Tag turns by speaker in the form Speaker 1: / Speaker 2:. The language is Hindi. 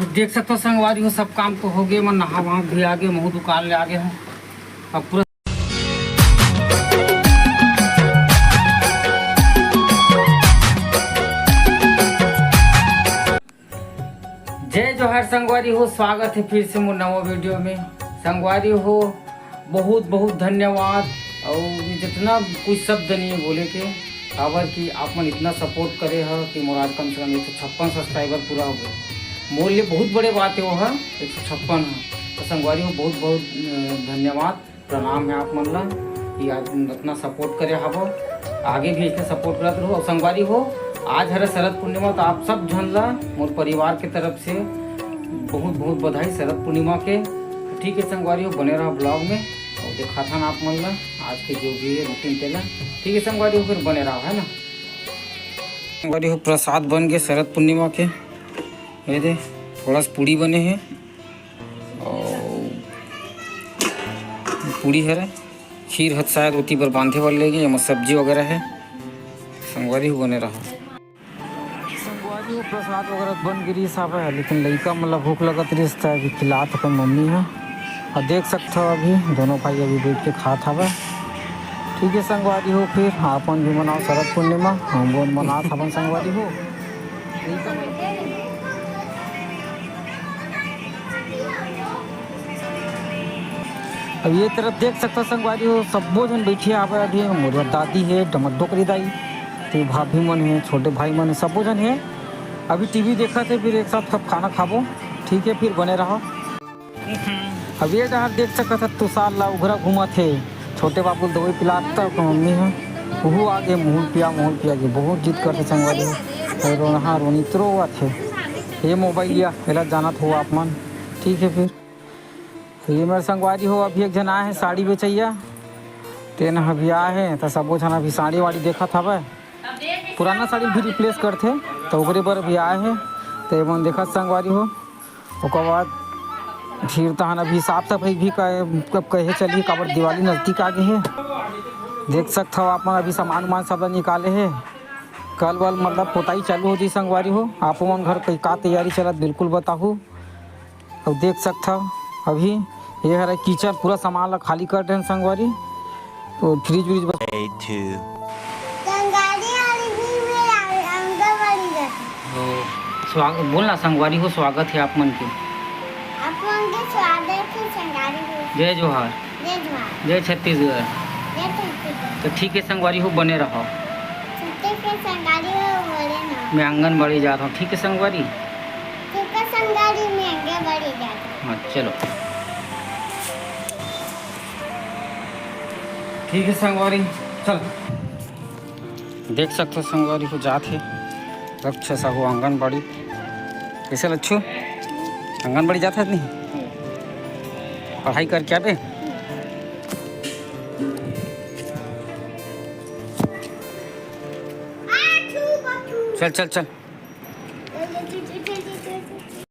Speaker 1: देख सकते हो संगवारी हो, सब काम तो हो गए। मैं नहा वहाँ भी आ गए, मुँह दुकान ले आ गए हूँ। अब पूरा जय जोहार संगवारी हो, स्वागत है फिर से मोर नवा वीडियो में। संगवारी हो बहुत बहुत धन्यवाद। और जितना कुछ शब्द नहीं है बोले के, खबर कि आप मन इतना सपोर्ट करे है कि मोर आज कम से कम 156 सब्सक्राइबर पूरा हो गए। मोर लिए बहुत बड़े बात है वो है 156 है। तो संगवारी हो बहुत बहुत धन्यवाद, प्रणाम है आप मन ला कि आज इतना सपोर्ट करे हवो, आगे भी इतना सपोर्ट करते रहो। और संगवारी हो आज हरे शरद पूर्णिमा, तो आप सब झन ला मोर परिवार के तरफ से बहुत बहुत बधाई शरद पूर्णिमा के। ठीक है संगवारी हो, बने रहा ब्लॉग में और देखा था ना आप मन ला आज के जो भी है रूटीन तेला। ठीक है संगवारी हो, फिर बने रहा है ना। संगवारी हो प्रसाद बन गए शरद पूर्णिमा के, ये दे थोड़ा सा पूड़ी बने हैं और पूड़ी है, खीर हथ शायद उती पर बांधे वाले लेंगे, या सब्जी वगैरह है। संगवारी हो बने रहा संगवारी हो प्रसाद वगैरह बन गिरी सब है, लेकिन लड़का मतलब भूख लगत रिश्ता है, अभी खिलात अपन मम्मी है। और देख सकते हो अभी दोनों भाई अभी बैठ के खात हवा। ठीक है संगवारी हो, फिर अपन भी मनाओ शरद पूर्णिमा, हम वो मनात हवन संगवारी हो। अब ये तरफ देख सकते हो संगवारी हो सबो जन बैठे आवे। अभी मोर दादी है, डमद्दो दाई, तो भाभी मन है, छोटे भाई मन है, सबो जन है। अभी टीवी देखा थे, फिर एक साथ सब खाना खाबो। ठीक है फिर बने रहो। अब ये जहाँ देख सकते थे तुषार ला उघरा घूमा थे, छोटे बाबू दवाई पिलाता मम्मी है, वो आगे मूल पिया के बहुत जिद करते संगवारी हो। रोना रोनित्रो हुआ थे, ये मोबाइल लिया पहला जाना था आप मन। ठीक है फिर ये मेरे संगवारी हो अभी एक जन आए हैं साड़ी बेचैया, तेन अभी आए हैं तो सबो जन अभी साड़ी वाड़ी देखा था वह पुराना साड़ी भी रिप्लेस करते, तो ओकरे पर भी आए हैं। तो मन देखा संगवारी हो, उसके बाद फिर तहन अभी साफ सफाई भी कब कहे चलिए, काबर दिवाली नज़दीक आ गए है। देख सकते हो आप अभी सामान वामान सब निकाले है, कल वल मतलब पोताई चालू हो जी संगवारी हो। आप मन घर कई का तैयारी चलत बिल्कुल बताहू। और देख सकते हो अभी ये हर किचन पूरा सामान ला खाली कर रहे हैं संगवारी, तो फ्रिज व्रिज स्वागत बोलना संगवारी हो, स्वागत है आप मन के। जय जोहार, जय छत्तीसगढ़। तो ठीक है संगवारी हो बने रहो, मैं आंगनबाड़ी जा रहा हूँ। ठीक है संगवारी, हाँ चलो ठीक है संगवारी चल। देख सकते हो संगवारी को जाते रक्षा साहू आंगनबाड़ी। कैसे लच्छू आंगनबाड़ी जाता है नहीं पढ़ाई कर क्या बे। चल चल चल